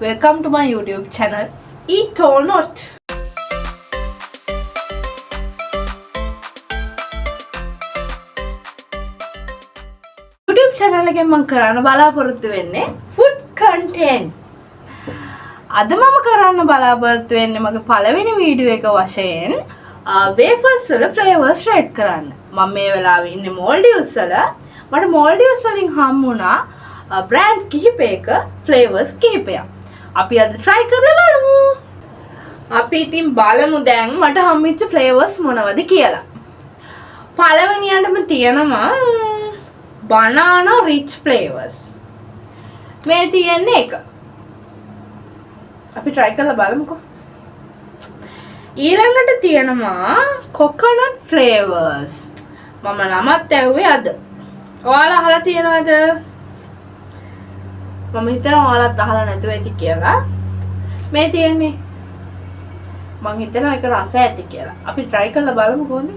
Welcome to my YouTube channel, Eat or Not. YouTube channel එකෙන් මම කරන්න බලාපොරොත්තු වෙන්නේ food content. අද මම කරන්න බලාපොරොත්තු වෙන්නේ මගේ පළවෙනි වීඩියෝ එක වශයෙන් wafers වල flavors rate කරන්න. මම මේ වෙලාවේ ඉන්නේ Maldives වල. මට Maldives වලින් හම්බුණා brand කිහිපයක flavors කිහිපයක්. අපි අද try කරලා බලමු. අපි ඉතින් බලමු දැන් මට හම්බෙච්ච flavors මොනවද කියලා. පළවෙනියටම තියෙනවා banana rich flavors. මේ තියෙන්නේ එක. අපි try කරලා බලමුකෝ. ඊළඟට තියෙනවා coconut flavors. මම නමත් ඇහුවේ අද. ඔයාලා අහලා තියෙනවද? මම හිතනවා ඔයාලත් අහලා නැතුව ඇති කියලා. මේ තියෙන්නේ මං හිතනවා ඒක රස ඇති කියලා. අපි try කරලා බලමු කොහොමද?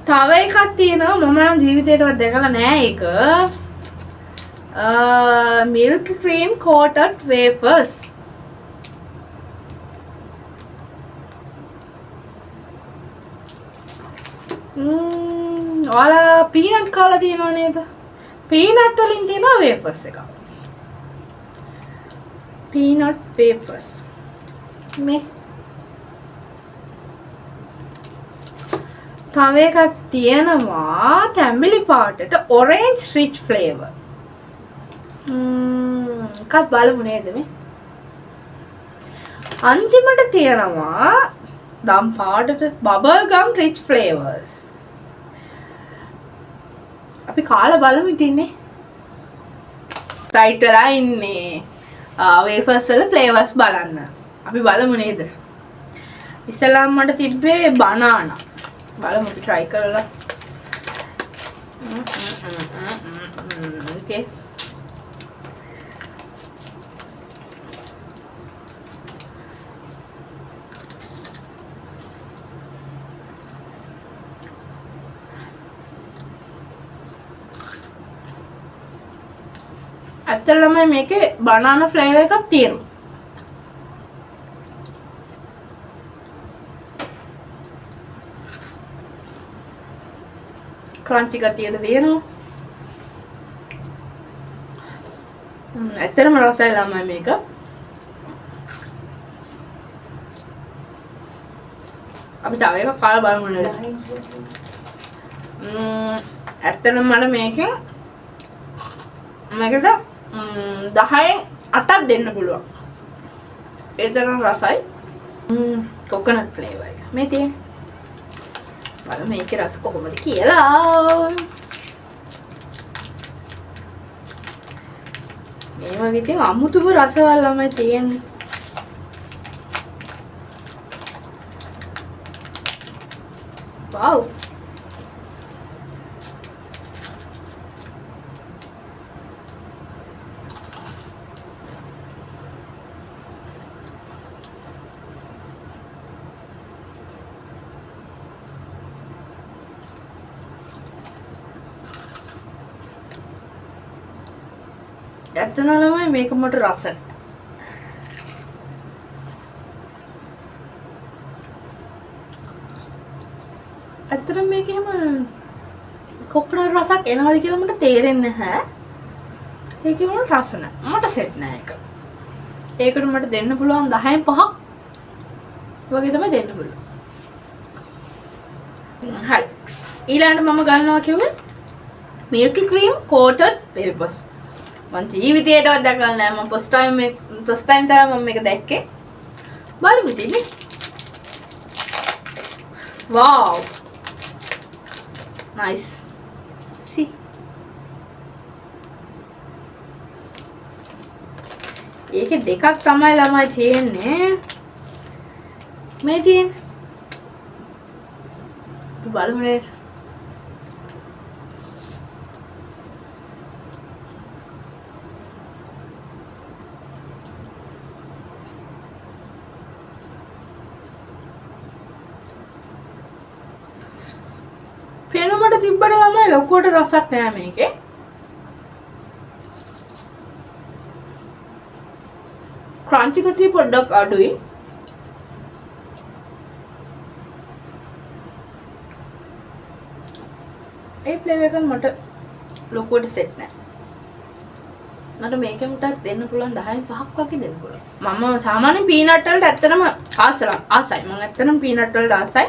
තව එකක් තියෙනවා මම නම් ජීවිතේටවත් දැකලා නෑ ඒක. milk cream coated wafers. ඔයාලා peanut කාලා තියෙනව නේද? peanut වලින් තියෙනවා wafers එක. peanut wafers. මේ තව එකක් තියෙනවා තැඹිලි පාටට orange rich flavor. එකත් බලමු නේද මේ? අන්තිමට තියෙනවා දම් පාටට bubble gum rich flavors. අපි කාලා බලමු ඉතින්නේ. සයිට් වල ඉන්නේ wafers වල flavors බලන්න. අපි බලමු නේද? ඉස්සෙල්ලාම මට තිබ්බේ banana. බලමු අපි try කරලා. Okay. ඇත්තටම මේකේ banana flavor එකක් තියෙනවා. crunchy ගතියට තියෙනවා. ඇත්තටම රසයි ළමයි මේක. අපි තව එකක් කාලා බලමු නේද? ඇත්තටම මට මේකෙන් මේකට 10න් 8ක් දෙන්න පුළුවන්. ඒ තරම් රසයි. coconut flavor එක. මේ තියෙන්නේ. බලමු මේකේ රස කොහොමද කියලා. මේ වගේ ඉතින් අමුතුම රසවල් ළමයි තියෙන්නේ. wow. ඇත්තම ළමයි මේක මට රස. ඇත්තටම මේක එහෙම කොකරල් රසක් එනවද කියලා මට තේරෙන්නේ නැහැ. ඒකේ මොන රස නැහැ. මට සෙට් නැහැ ඒක. ඒකට මට දෙන්න පුළුවන් 10න් 5ක්. වගේ තමයි දෙන්න පුළුවන්. හරි. ඊළඟට මම ගන්නවා කිව්වේ milk cream coated wafers. මං ජීවිතේටවත් දැකලා නැහැ. මම first time තමයි මම මේක දැක්කේ. බලමු ඉතින්. wow. nice. see. ඒකේ දෙකක් තමයි ළමයි තියෙන්නේ. මේ තියෙන්නේ. බලමු නේද? පේනමට තිබ්බට ළමයි ලොකුවට රසක් නෑ මේකේ. ක්‍රන්චි ගතිය පොඩ්ඩක් අඩුයි. ඒ ෆ්ලේවර් එක මට ලොකුවට සෙට් නෑ. මට මේකෙන්ටත් දෙන්න පුළුවන් 10න් 5ක් වගේ දෙන්න පුළුවන්. මම සාමාන්‍යයෙන් පීනට් වලට ඇත්තටම ආසයි. මම ඇත්තටම පීනට් වලට ආසයි.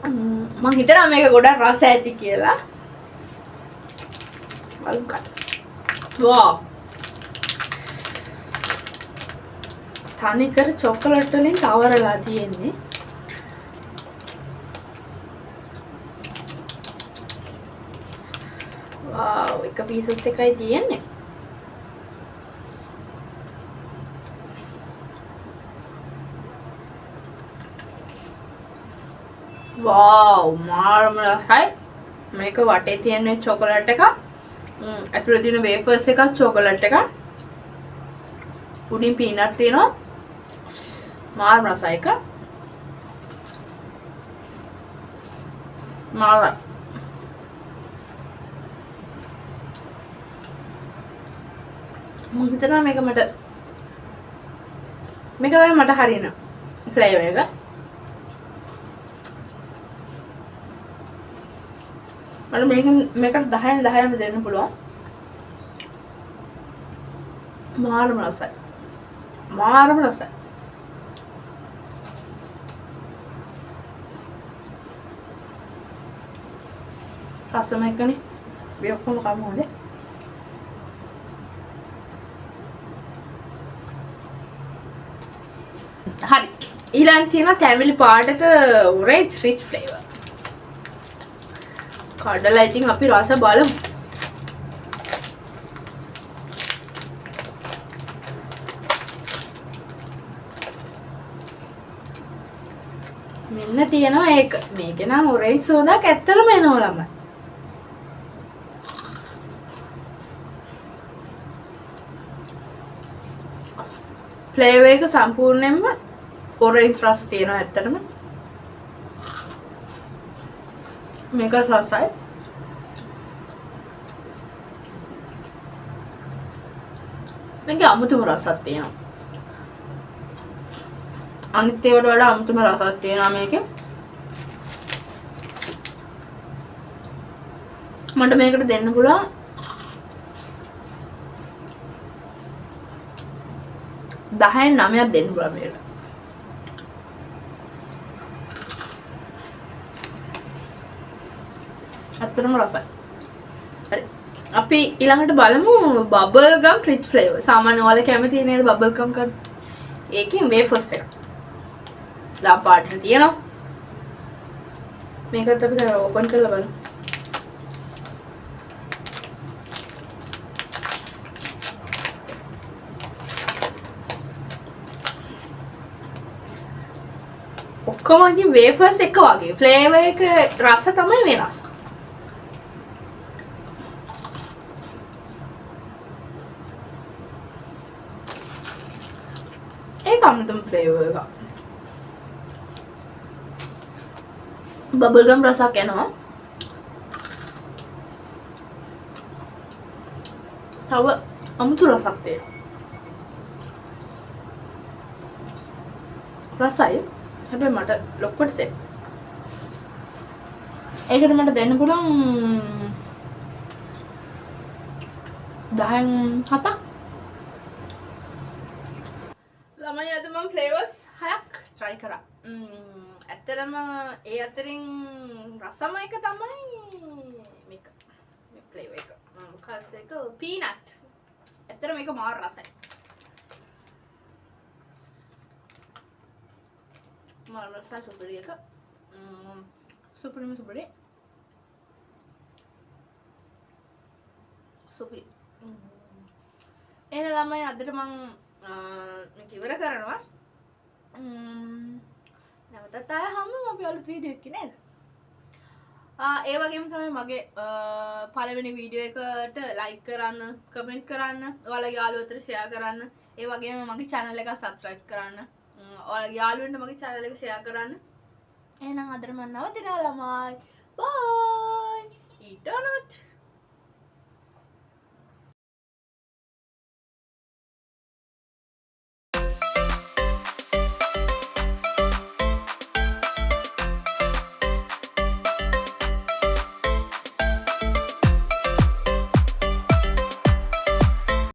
මම හිතනවා මේක ගොඩක් රස ඇති කියලා. බලමු කට. වාව්. තනිකර චොකලට් වලින් තවරලා තියෙන්නේ. වාව්, එක පීසස් එකයි තියෙන්නේ. වාව්, මාරම රසයි. මේක වටේ තියෙන චොකලට් එක. ඇතුලේ තියෙන වේෆර්ස් එකක් චොකලට් එකක්. උඩින් පීනට් තියෙනවා. මාරම රසයි එක. මාරයි. මම හිතනවා මේක තමයි මට හරියන ෆ්ලේවර් එක. මට මේකට 10න් 10ම දෙන්න පුළුවන්. මාරම රසයි. රසම එකනේ. මේ ඔක්කොම කම හොඳේ. හරි. ඊළඟට තියෙනවා තැඹිලි පාටට orange rich flavor. කඩලා ඉතින් අපි රස බලමු. මෙන්න තියෙනවා ඒක. මේක නම් orange සෝදාක් ඇත්තටම එනවා ළමයි. ෆ්ලේවර් එක සම්පූර්ණයෙන්ම orange රස තියෙනවා ඇත්තටම. මේක රසයි. මේක අමුතුම රසක් තියෙනවා. අනිත් ඒවාට වඩා අමුතුම රසක් තියෙනවා මේකේ. මට මේකට දෙන්න පුළුවන් 10න් 9ක් දෙන්න පුළුවන් මේකට. ඇත්තටම රසයි. හරි. අපි ඊළඟට බලමු බබල් ගම් රිච් ෆ්ලේවර්. සාමාන්‍යයෙන් ඔයාලා කැමති නේද බබල් ගම් කන්න? ඒකෙන් වේෆර්ස් එක. ලා පාටට තියෙනවා. මේකත් අපි ඕපන් කරලා බලමු. ඔක්කොමගේ වේෆර්ස් එක වගේ ෆ්ලේවර් එක රස තමයි වෙනස්. ඒක අමුතුම ෆ්ලේවර් එක. බබල් ගම් රසක් එනවා. තව අමුතු රසක් තියෙනවා. රසයි. හැබැයි මට ලොක්කොට සෙට්. ඒකට මට දෙන්න පුළුවන් 10න් 7ක්. ළමයි අද මම ෆ්ලේවර්ස් 6ක් try කරා. ඇත්තටම ඒ අතරින් රසම එක තමයි මේක. මේ ෆ්ලේවර් එක. මොකක්ද ඒක? පීනට්. ඇත්තටම මේක මාර රසයි. මාර රසයි සුපිරි එක. සුපිරිම සුපිරි. සුපිරි. එහෙනම් ළමයි අදට මම මේක ඉවර කරනවා. නැවතත් ආය හම්බෙමු අපි අලුත් වීඩියෝ එකකින් නේද? ඒ වගේම තමයි මගේ පළවෙනි වීඩියෝ එකට ලයික් කරන්න, කමෙන්ට් කරන්න, ඔයාලගේ යාළුවෝ අතර ෂෙයා කරන්න. ඒ වගේම මගේ channel එක subscribe කරන්න. ඔයාලගේ යාළුවන්ට මගේ channel එක share කරන්න. එහෙනම් අදට මම නවතිනවා ළමයි. bye. eat or not.